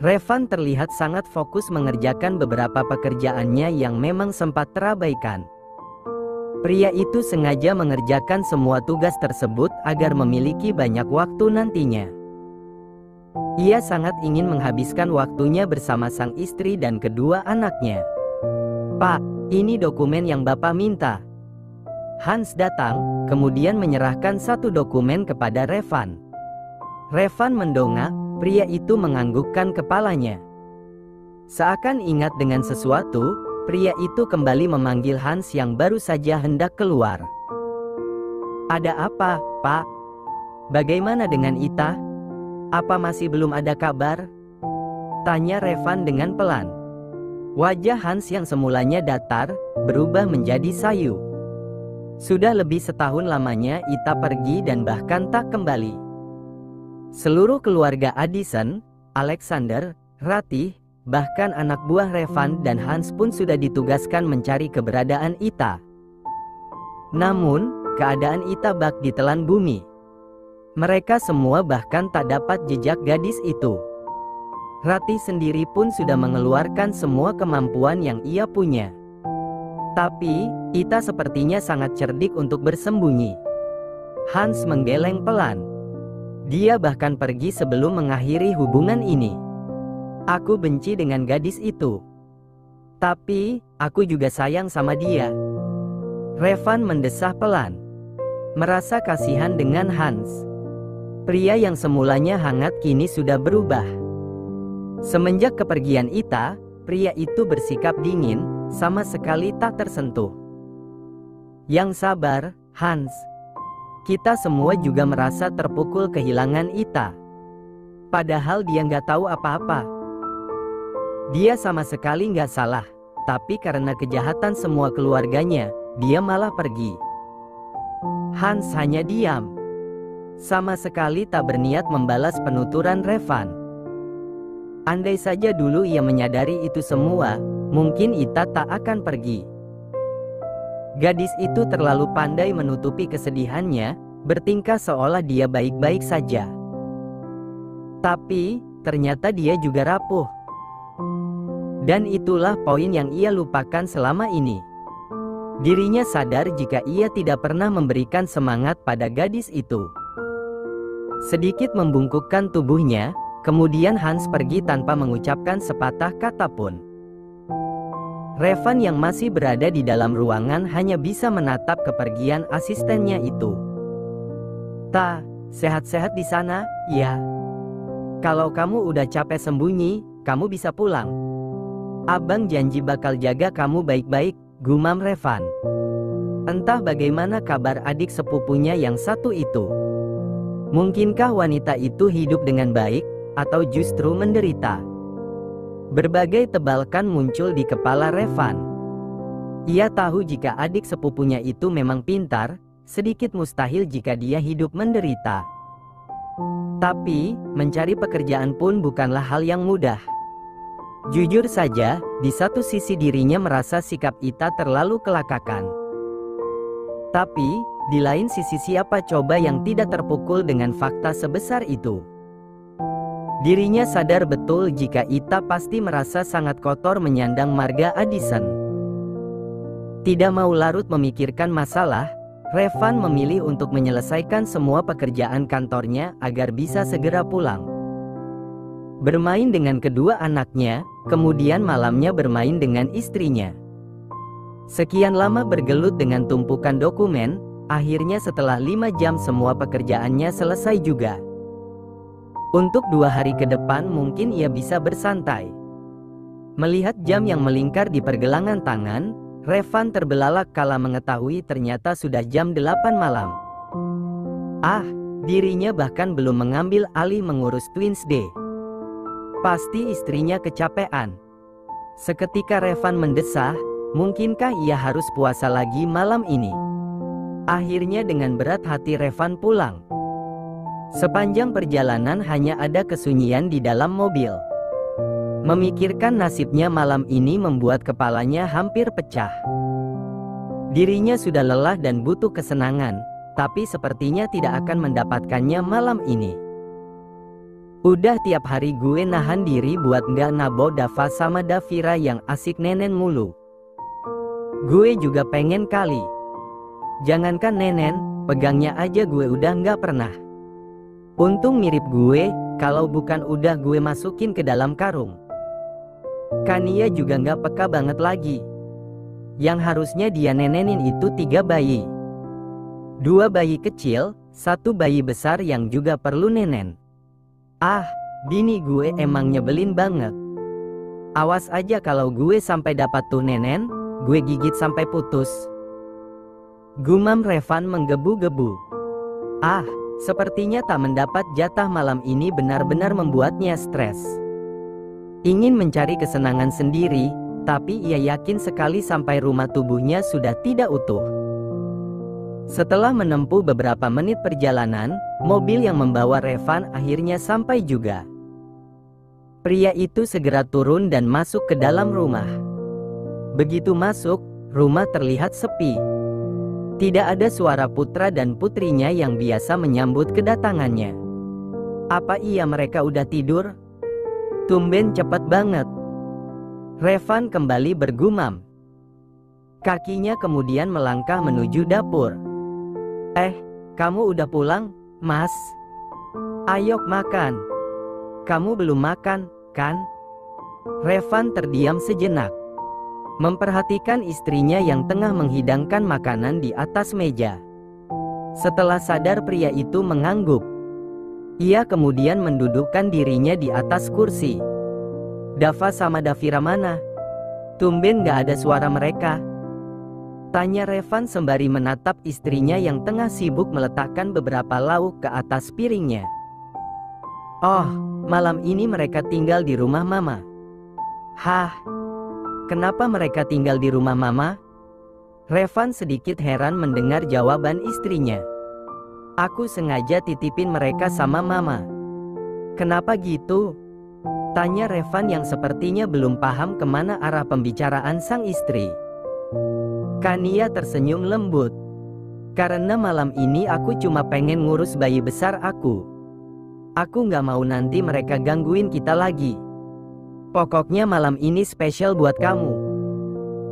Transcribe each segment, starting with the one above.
Revan terlihat sangat fokus mengerjakan beberapa pekerjaannya yang memang sempat terabaikan. Pria itu sengaja mengerjakan semua tugas tersebut agar memiliki banyak waktu nantinya. Ia sangat ingin menghabiskan waktunya bersama sang istri dan kedua anaknya. "Pak, ini dokumen yang Bapak minta." Hans datang, kemudian menyerahkan satu dokumen kepada Revan. Revan mendongak, pria itu menganggukkan kepalanya. Seakan ingat dengan sesuatu, pria itu kembali memanggil Hans yang baru saja hendak keluar. "Ada apa, Pak? Bagaimana dengan Ita? Apa masih belum ada kabar?" tanya Revan dengan pelan. Wajah Hans yang semulanya datar, berubah menjadi sayu. Sudah lebih setahun lamanya Ita pergi dan bahkan tak kembali. Seluruh keluarga Addison, Alexander, Ratih, bahkan anak buah Revan dan Hans pun sudah ditugaskan mencari keberadaan Ita. Namun, keadaan Ita bak ditelan bumi. Mereka semua bahkan tak dapat jejak gadis itu. Ratih sendiri pun sudah mengeluarkan semua kemampuan yang ia punya. Tapi, Ita sepertinya sangat cerdik untuk bersembunyi. Hans menggeleng pelan. Dia bahkan pergi sebelum mengakhiri hubungan ini. "Aku benci dengan gadis itu. Tapi, aku juga sayang sama dia." Revan mendesah pelan. Merasa kasihan dengan Hans. Pria yang semulanya hangat kini sudah berubah. Semenjak kepergian Ita, pria itu bersikap dingin, sama sekali tak tersentuh. "Yang sabar, Hans. Kita semua juga merasa terpukul kehilangan Ita. Padahal dia nggak tahu apa-apa. Dia sama sekali nggak salah, tapi karena kejahatan semua keluarganya, dia malah pergi." Hans hanya diam. Sama sekali tak berniat membalas penuturan Revan. Andai saja dulu ia menyadari itu semua, mungkin Ita tak akan pergi. Gadis itu terlalu pandai menutupi kesedihannya, bertingkah seolah dia baik-baik saja. Tapi, ternyata dia juga rapuh. Dan itulah poin yang ia lupakan selama ini. Dirinya sadar jika ia tidak pernah memberikan semangat pada gadis itu. Sedikit membungkukkan tubuhnya, kemudian Hans pergi tanpa mengucapkan sepatah kata pun. Revan yang masih berada di dalam ruangan hanya bisa menatap kepergian asistennya itu. "Ta, sehat-sehat di sana, ya? Kalau kamu udah capek sembunyi, kamu bisa pulang. Abang janji bakal jaga kamu baik-baik," gumam Revan. Entah bagaimana kabar adik sepupunya yang satu itu. Mungkinkah wanita itu hidup dengan baik, atau justru menderita? Berbagai tebalkan muncul di kepala Revan. Ia tahu jika adik sepupunya itu memang pintar, sedikit mustahil jika dia hidup menderita. Tapi, mencari pekerjaan pun bukanlah hal yang mudah. Jujur saja, di satu sisi dirinya merasa sikap Ita terlalu kelakakan. Tapi, di lain sisi siapa coba yang tidak terpukul dengan fakta sebesar itu? Dirinya sadar betul jika Ita pasti merasa sangat kotor menyandang marga Addison. Tidak mau larut memikirkan masalah, Revan memilih untuk menyelesaikan semua pekerjaan kantornya agar bisa segera pulang. Bermain dengan kedua anaknya, kemudian malamnya bermain dengan istrinya. Sekian lama bergelut dengan tumpukan dokumen, akhirnya setelah 5 jam semua pekerjaannya selesai juga. Untuk 2 hari ke depan mungkin ia bisa bersantai. Melihat jam yang melingkar di pergelangan tangan, Revan terbelalak kala mengetahui ternyata sudah jam 8 malam. Dirinya bahkan belum mengambil alih mengurus Twins Day. Pasti istrinya kecapean. Seketika Revan mendesah, mungkinkah ia harus puasa lagi malam ini? Akhirnya dengan berat hati Revan pulang. Sepanjang perjalanan hanya ada kesunyian di dalam mobil. Memikirkan nasibnya malam ini membuat kepalanya hampir pecah. Dirinya sudah lelah dan butuh kesenangan, tapi sepertinya tidak akan mendapatkannya malam ini. Udah tiap hari gue nahan diri buat nggak nabo Dava sama Davira yang asik nenen mulu. Gue juga pengen kali. Jangankan nenen, pegangnya aja gue udah nggak pernah. Untung mirip gue, kalau bukan udah gue masukin ke dalam karung. Kania juga nggak peka banget lagi. Yang harusnya dia nenenin itu 3 bayi. 2 bayi kecil, 1 bayi besar yang juga perlu nenen. Ah, bini gue emang nyebelin banget. Awas aja kalau gue sampai dapat tuh nenen, gue gigit sampai putus. Gumam Revan menggebu-gebu. Ah, sepertinya tak mendapat jatah malam ini benar-benar membuatnya stres. Ingin mencari kesenangan sendiri, tapi ia yakin sekali sampai rumah tubuhnya sudah tidak utuh. Setelah menempuh beberapa menit perjalanan, mobil yang membawa Revan akhirnya sampai juga. Pria itu segera turun dan masuk ke dalam rumah. Begitu masuk, rumah terlihat sepi. Tidak ada suara putra dan putrinya yang biasa menyambut kedatangannya. Apa iya mereka udah tidur? Tumben cepat banget. Revan kembali bergumam. Kakinya kemudian melangkah menuju dapur. Kamu udah pulang, Mas? Ayo makan. Kamu belum makan, kan? Revan terdiam sejenak, memperhatikan istrinya yang tengah menghidangkan makanan di atas meja. Setelah sadar pria itu mengangguk. Ia kemudian mendudukkan dirinya di atas kursi. Dava sama Davira mana? Tumben gak ada suara mereka. Tanya Revan sembari menatap istrinya yang tengah sibuk meletakkan beberapa lauk ke atas piringnya. Oh, malam ini mereka tinggal di rumah Mama. Hah? Kenapa mereka tinggal di rumah Mama? Revan sedikit heran mendengar jawaban istrinya. Aku sengaja titipin mereka sama Mama. Kenapa gitu? Tanya Revan yang sepertinya belum paham kemana arah pembicaraan sang istri. Kania tersenyum lembut. Karena malam ini aku cuma pengen ngurus bayi besar aku. Aku gak mau nanti mereka gangguin kita lagi. Pokoknya malam ini spesial buat kamu.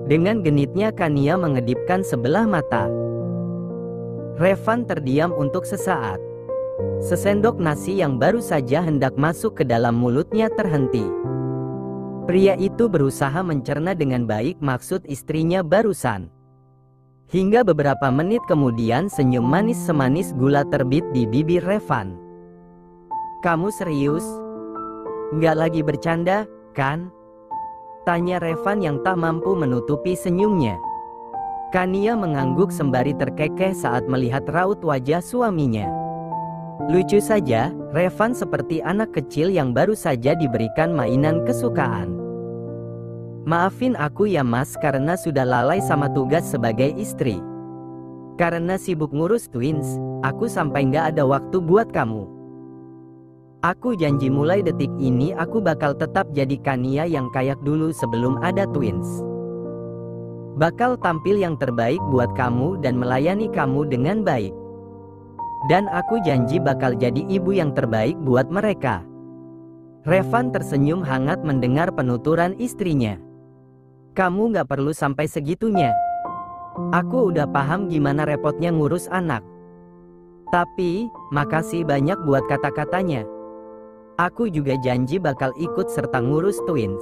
Dengan genitnya Kania mengedipkan sebelah mata. Revan terdiam untuk sesaat. Sesendok nasi yang baru saja hendak masuk ke dalam mulutnya terhenti. Pria itu berusaha mencerna dengan baik maksud istrinya barusan. Hingga beberapa menit kemudian senyum manis semanis gula terbit di bibir Revan. Kamu serius? Nggak lagi bercanda, kan? Tanya Revan yang tak mampu menutupi senyumnya. Kania mengangguk sembari terkekeh saat melihat raut wajah suaminya. Lucu saja, Revan seperti anak kecil yang baru saja diberikan mainan kesukaan. Maafin aku ya Mas karena sudah lalai sama tugas sebagai istri. Karena sibuk ngurus twins, aku sampai nggak ada waktu buat kamu. Aku janji mulai detik ini aku bakal tetap jadi Kania yang kayak dulu sebelum ada twins. Bakal tampil yang terbaik buat kamu dan melayani kamu dengan baik. Dan aku janji bakal jadi ibu yang terbaik buat mereka. Revan tersenyum hangat mendengar penuturan istrinya. Kamu gak perlu sampai segitunya. Aku udah paham gimana repotnya ngurus anak. Tapi, makasih banyak buat kata-katanya. Aku juga janji bakal ikut serta ngurus twins.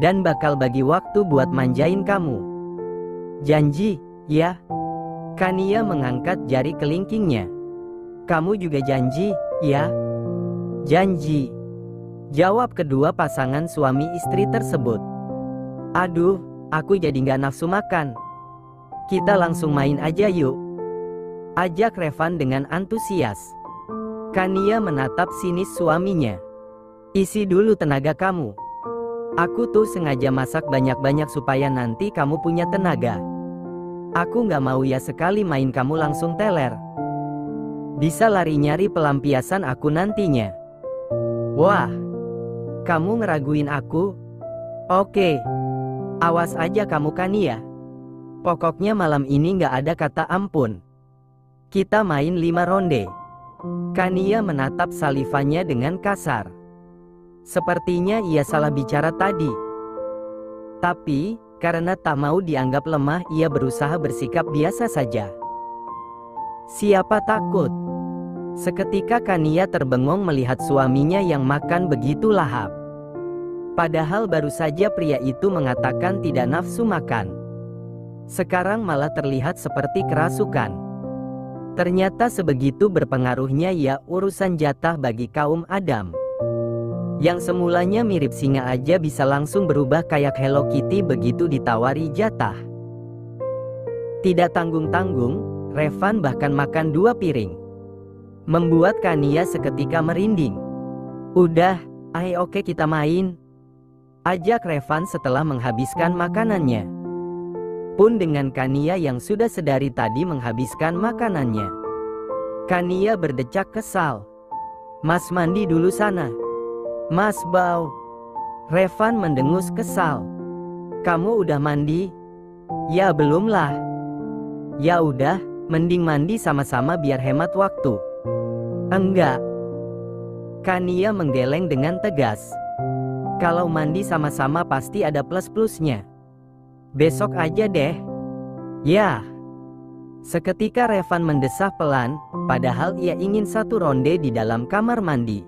Dan bakal bagi waktu buat manjain kamu. Janji, ya? Kania mengangkat jari kelingkingnya. Kamu juga janji, ya? Janji. Jawab kedua pasangan suami istri tersebut. Aduh, aku jadi gak nafsu makan. Kita langsung main aja yuk. Ajak Revan dengan antusias. Kania menatap sinis suaminya. Isi dulu tenaga kamu. Aku tuh sengaja masak banyak-banyak supaya nanti kamu punya tenaga. Aku gak mau ya sekali main kamu langsung teler. Bisa lari nyari pelampiasan aku nantinya. Wah, kamu ngeraguin aku? Oke. Awas aja kamu Kania. Pokoknya malam ini gak ada kata ampun. Kita main 5 ronde. Kania menatap Salivanya dengan kasar. Sepertinya ia salah bicara tadi. Tapi, karena tak mau dianggap lemah, ia berusaha bersikap biasa saja. Siapa takut? Seketika Kania terbengong melihat suaminya yang makan begitu lahap. Padahal baru saja pria itu mengatakan tidak nafsu makan. Sekarang malah terlihat seperti kerasukan. Ternyata sebegitu berpengaruhnya ya urusan jatah bagi kaum Adam. Yang semulanya mirip singa aja bisa langsung berubah kayak Hello Kitty begitu ditawari jatah. Tidak tanggung-tanggung, Revan bahkan makan 2 piring. Membuat Kania seketika merinding. Udah, oke kita main. Ajak Revan setelah menghabiskan makanannya. Pun dengan Kania yang sudah sedari tadi menghabiskan makanannya. Kania berdecak kesal. Mas mandi dulu sana. Mas bau. Revan mendengus kesal. Kamu udah mandi? Ya belum lah. Ya udah, mending mandi sama-sama biar hemat waktu. Enggak. Kania menggeleng dengan tegas. Kalau mandi sama-sama pasti ada plus-plusnya. Besok aja deh. Ya. Seketika Revan mendesah pelan, padahal ia ingin 1 ronde di dalam kamar mandi.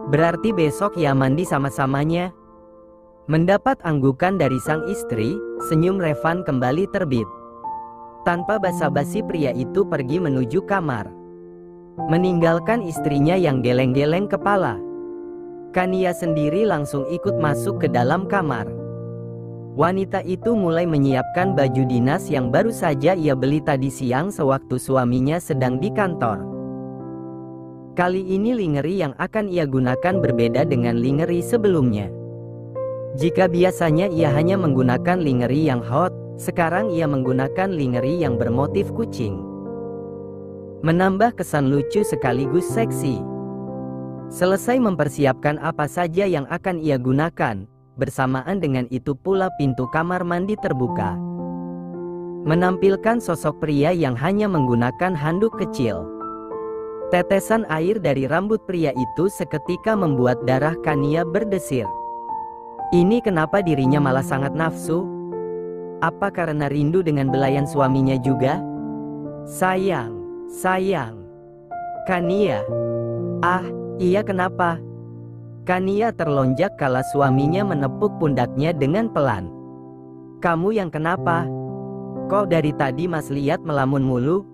Berarti besok ya mandi sama-samanya? Mendapat anggukan dari sang istri, senyum Revan kembali terbit. Tanpa basa-basi pria itu pergi menuju kamar. Meninggalkan istrinya yang geleng-geleng kepala. Kania sendiri langsung ikut masuk ke dalam kamar. Wanita itu mulai menyiapkan baju dinas yang baru saja ia beli tadi siang sewaktu suaminya sedang di kantor. Kali ini lingerie yang akan ia gunakan berbeda dengan lingerie sebelumnya. Jika biasanya ia hanya menggunakan lingerie yang hot, sekarang ia menggunakan lingerie yang bermotif kucing. Menambah kesan lucu sekaligus seksi. Selesai mempersiapkan apa saja yang akan ia gunakan, bersamaan dengan itu pula pintu kamar mandi terbuka, menampilkan sosok pria yang hanya menggunakan handuk kecil. Tetesan air dari rambut pria itu seketika membuat darah Kania berdesir. Ini kenapa dirinya malah sangat nafsu? Apa karena rindu dengan belayan suaminya juga? Sayang, sayang. Kania. Ah, iya kenapa? Kania terlonjak kala suaminya menepuk pundaknya dengan pelan. Kamu yang kenapa? Kok dari tadi mas lihat melamun mulu?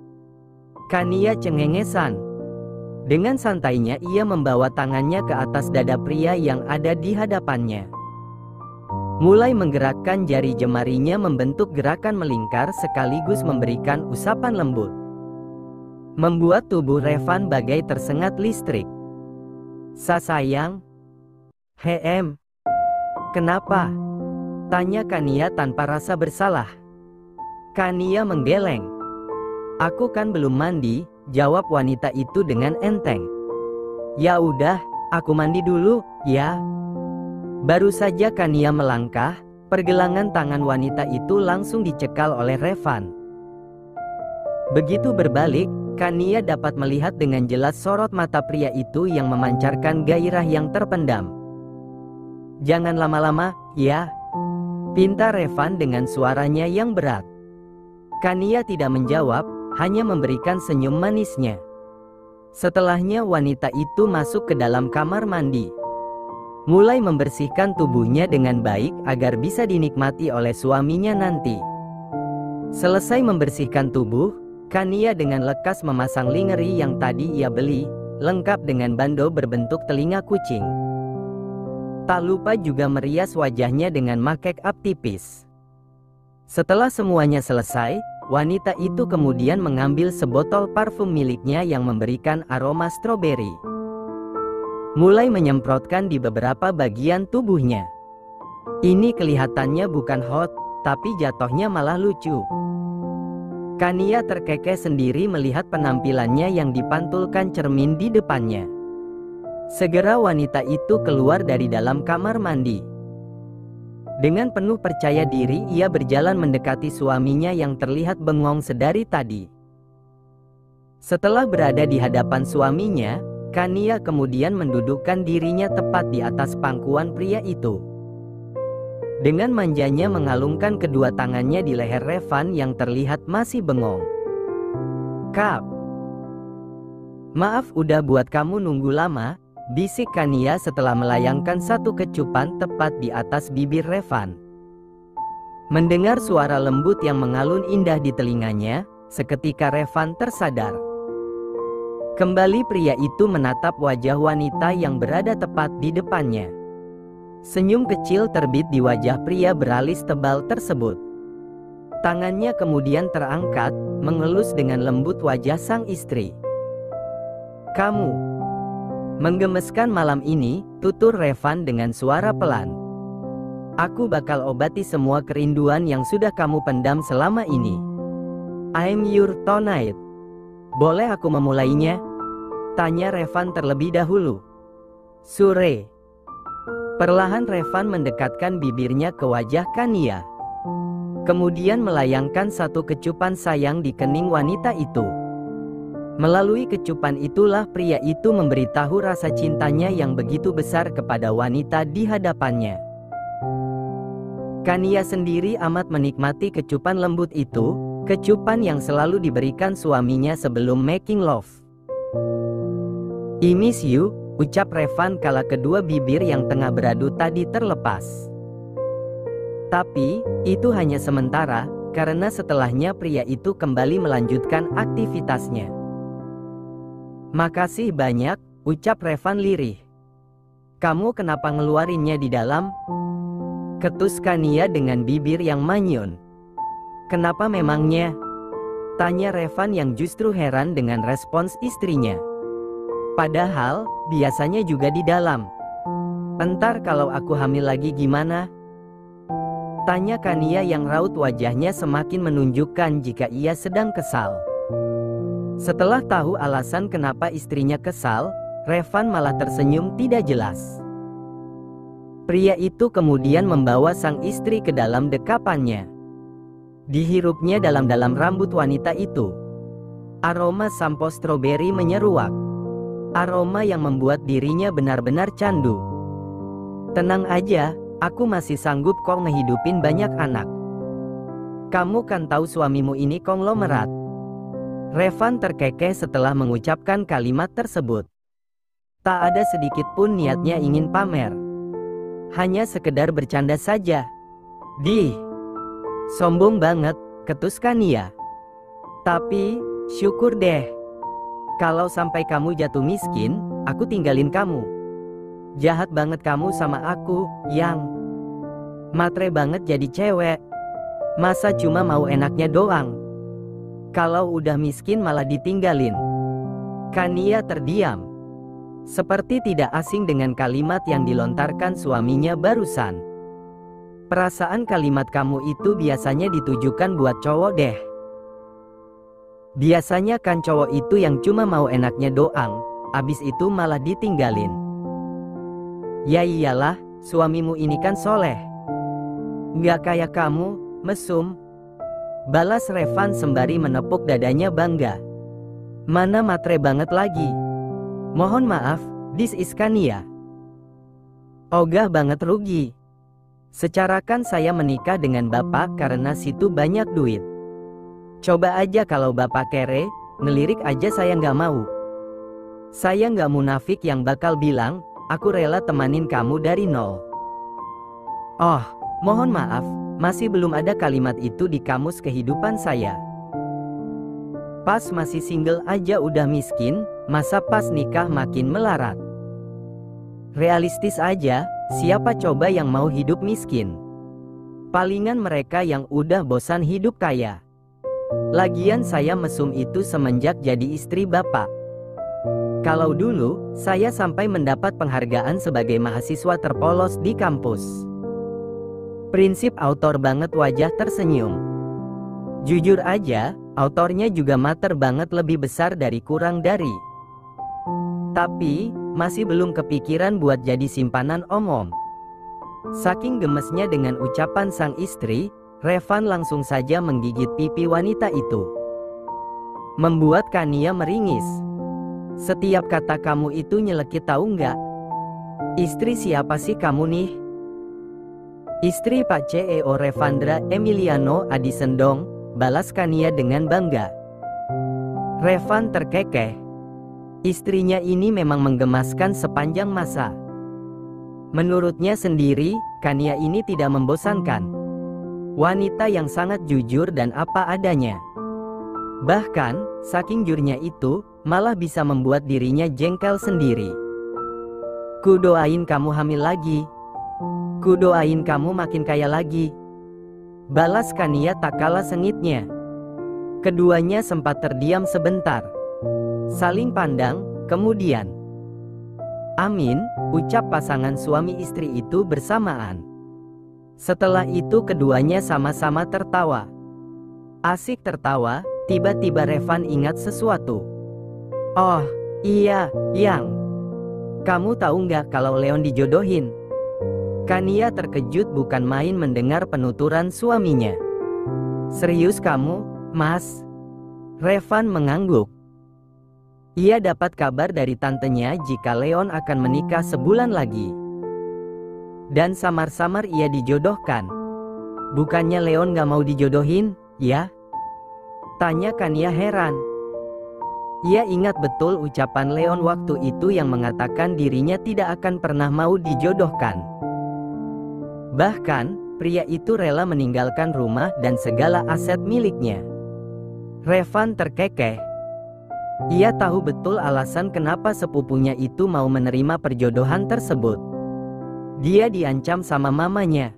Kania cengengesan. Dengan santainya ia membawa tangannya ke atas dada pria yang ada di hadapannya. Mulai menggerakkan jari jemarinya membentuk gerakan melingkar sekaligus memberikan usapan lembut. Membuat tubuh Revan bagai tersengat listrik. Sayang. Kenapa? Tanya Kania tanpa rasa bersalah. Kania menggeleng. Aku kan belum mandi, jawab wanita itu dengan enteng. Ya udah, aku mandi dulu, ya. Baru saja Kania melangkah, pergelangan tangan wanita itu langsung dicekal oleh Revan. Begitu berbalik, Kania dapat melihat dengan jelas sorot mata pria itu yang memancarkan gairah yang terpendam. Jangan lama-lama, ya. Pinta Revan dengan suaranya yang berat. Kania tidak menjawab, hanya memberikan senyum manisnya. Setelahnya wanita itu masuk ke dalam kamar mandi. Mulai membersihkan tubuhnya dengan baik agar bisa dinikmati oleh suaminya nanti. Selesai membersihkan tubuh, Kania dengan lekas memasang lingerie yang tadi ia beli, lengkap dengan bando berbentuk telinga kucing. Tak lupa juga merias wajahnya dengan make up tipis. Setelah semuanya selesai, wanita itu kemudian mengambil sebotol parfum miliknya yang memberikan aroma stroberi. Mulai menyemprotkan di beberapa bagian tubuhnya. Ini kelihatannya bukan hot, tapi jatuhnya malah lucu. Kania terkekeh sendiri melihat penampilannya yang dipantulkan cermin di depannya. Segera wanita itu keluar dari dalam kamar mandi. Dengan penuh percaya diri ia berjalan mendekati suaminya yang terlihat bengong sedari tadi. Setelah berada di hadapan suaminya, Kania kemudian mendudukkan dirinya tepat di atas pangkuan pria itu. Dengan manjanya mengalungkan kedua tangannya di leher Revan yang terlihat masih bengong. "Kap, maaf udah buat kamu nunggu lama," bisik Kania setelah melayangkan satu kecupan tepat di atas bibir Revan. Mendengar suara lembut yang mengalun indah di telinganya, seketika Revan tersadar. Kembali pria itu menatap wajah wanita yang berada tepat di depannya. Senyum kecil terbit di wajah pria beralis tebal tersebut. Tangannya kemudian terangkat, mengelus dengan lembut wajah sang istri. "Kamu menggemeskan malam ini," tutur Revan dengan suara pelan. "Aku bakal obati semua kerinduan yang sudah kamu pendam selama ini. I'm your tonight. Boleh aku memulainya?" tanya Revan terlebih dahulu. "Sure." Perlahan Revan mendekatkan bibirnya ke wajah Kania. Kemudian melayangkan satu kecupan sayang di kening wanita itu. Melalui kecupan itulah pria itu memberitahu rasa cintanya yang begitu besar kepada wanita di hadapannya. Kania sendiri amat menikmati kecupan lembut itu, kecupan yang selalu diberikan suaminya sebelum making love. "I miss you," ucap Revan kala kedua bibir yang tengah beradu tadi terlepas. Tapi, itu hanya sementara, karena setelahnya pria itu kembali melanjutkan aktivitasnya. "Makasih banyak," ucap Revan lirih. "Kamu kenapa ngeluarinnya di dalam?" ketus Kania dengan bibir yang manyun. "Kenapa memangnya?" tanya Revan yang justru heran dengan respons istrinya. "Padahal, biasanya juga di dalam. Entar kalau aku hamil lagi gimana?" tanya Kania yang raut wajahnya semakin menunjukkan jika ia sedang kesal. Setelah tahu alasan kenapa istrinya kesal, Revan malah tersenyum tidak jelas. Pria itu kemudian membawa sang istri ke dalam dekapannya. Dihirupnya dalam-dalam rambut wanita itu. Aroma sampo stroberi menyeruak. Aroma yang membuat dirinya benar-benar candu. "Tenang aja, aku masih sanggup kok ngehidupin banyak anak. Kamu kan tahu suamimu ini konglomerat." Revan terkekeh setelah mengucapkan kalimat tersebut. Tak ada sedikit pun niatnya ingin pamer. Hanya sekedar bercanda saja. "Dih, sombong banget," ketus Kania. "Tapi, syukur deh. Kalau sampai kamu jatuh miskin, aku tinggalin kamu. Jahat banget kamu sama aku, yang matre banget jadi cewek. Masa cuma mau enaknya doang? Kalau udah miskin malah ditinggalin." Kania terdiam. Seperti tidak asing dengan kalimat yang dilontarkan suaminya barusan. "Perasaan kalimat kamu itu biasanya ditujukan buat cowok deh. Biasanya kan cowok itu yang cuma mau enaknya doang, abis itu malah ditinggalin. Ya iyalah, suamimu ini kan soleh. Nggak kayak kamu, mesum," balas Revan sembari menepuk dadanya bangga. "Mana matre banget lagi. Mohon maaf, this is Kania. Ogah banget rugi. Secara kan saya menikah dengan bapak karena situ banyak duit. Coba aja kalau bapak kere, ngelirik aja saya nggak mau. Saya nggak munafik yang bakal bilang, aku rela temanin kamu dari nol." Oh, mohon maaf, masih belum ada kalimat itu di kamus kehidupan saya. Pas masih single aja udah miskin, masa pas nikah makin melarat? Realistis aja, siapa coba yang mau hidup miskin? Palingan mereka yang udah bosan hidup kaya. Lagian saya mesum itu semenjak jadi istri bapak. Kalau dulu, saya sampai mendapat penghargaan sebagai mahasiswa terpolos di kampus. Prinsip autor banget wajah tersenyum. Jujur aja, autornya juga mater banget lebih besar dari kurang dari. Tapi, masih belum kepikiran buat jadi simpanan om-om. Saking gemesnya dengan ucapan sang istri, Revan langsung saja menggigit pipi wanita itu. membuat Kania meringis. Setiap kata kamu itu nyelekit, tahu nggak? Istri siapa sih kamu nih? Istri Pak CEO Revandra Emiliano Addison dong, balas Kania dengan bangga. Revan terkekeh. Istrinya ini memang menggemaskan sepanjang masa. Menurutnya sendiri, Kania ini tidak membosankan. Wanita yang sangat jujur dan apa adanya. Bahkan, saking jujurnya itu, malah bisa membuat dirinya jengkel sendiri. Kudoain kamu hamil lagi. Kudoain kamu makin kaya lagi, balas Kania tak kalah sengitnya. Keduanya sempat terdiam sebentar, saling pandang, kemudian amin, ucap pasangan suami istri itu bersamaan. Setelah itu keduanya sama-sama tertawa. Asik tertawa, tiba-tiba Revan ingat sesuatu. Oh, iya, Yang. Kamu tahu nggak kalau Leon dijodohin? Kania terkejut bukan main mendengar penuturan suaminya. Serius kamu, Mas? Revan mengangguk. Ia dapat kabar dari tantenya jika Leon akan menikah sebulan lagi. Dan samar-samar ia dijodohkan. Bukannya Leon gak mau dijodohin, ya? Tanya Kania heran. Ia ingat betul ucapan Leon waktu itu yang mengatakan dirinya tidak akan pernah mau dijodohkan. Bahkan, pria itu rela meninggalkan rumah dan segala aset miliknya. Revan terkekeh. Ia tahu betul alasan kenapa sepupunya itu mau menerima perjodohan tersebut. Dia diancam sama mamanya.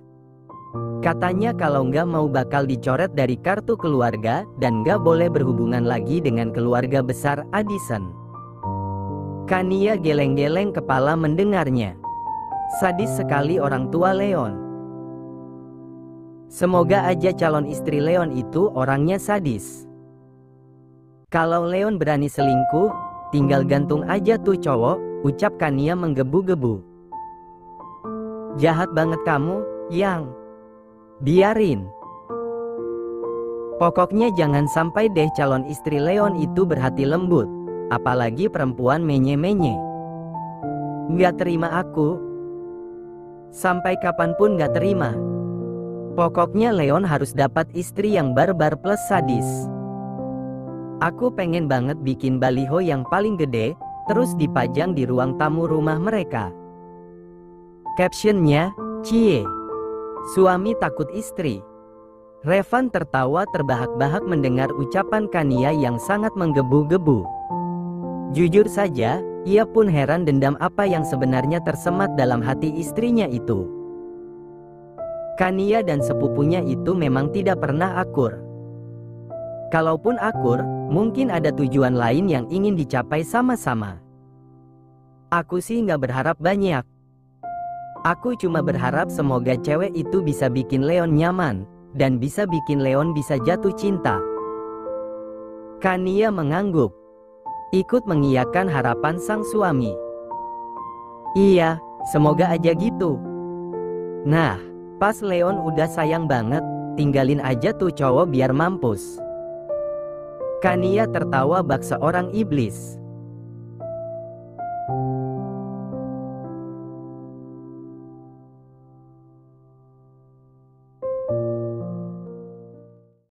Katanya kalau nggak mau bakal dicoret dari kartu keluarga dan nggak boleh berhubungan lagi dengan keluarga besar Addison. Kania geleng-geleng kepala mendengarnya. Sadis sekali orang tua Leon. Semoga aja calon istri Leon itu orangnya sadis. Kalau Leon berani selingkuh, tinggal gantung aja tuh cowok, ucap Kania menggebu-gebu. Jahat banget kamu, Yang. Biarin. Pokoknya jangan sampai deh calon istri Leon itu berhati lembut, apalagi perempuan menye-menye. Nggak terima aku. Sampai kapanpun nggak terima. Pokoknya Leon harus dapat istri yang barbar plus sadis. Aku pengen banget bikin baliho yang paling gede, terus dipajang di ruang tamu rumah mereka. Captionnya, Cie. Suami takut istri. Revan tertawa terbahak-bahak mendengar ucapan Kania yang sangat menggebu-gebu. Jujur saja, ia pun heran dendam apa yang sebenarnya tersemat dalam hati istrinya itu. Kania dan sepupunya itu memang tidak pernah akur. Kalaupun akur, mungkin ada tujuan lain yang ingin dicapai sama-sama. Aku sih nggak berharap banyak. Aku cuma berharap semoga cewek itu bisa bikin Leon nyaman, dan bisa bikin Leon bisa jatuh cinta. Kania mengangguk, ikut mengiyakan harapan sang suami. Iya, semoga aja gitu. Nah, pas Leon udah sayang banget, tinggalin aja tuh cowok biar mampus. Kania tertawa bak seorang iblis.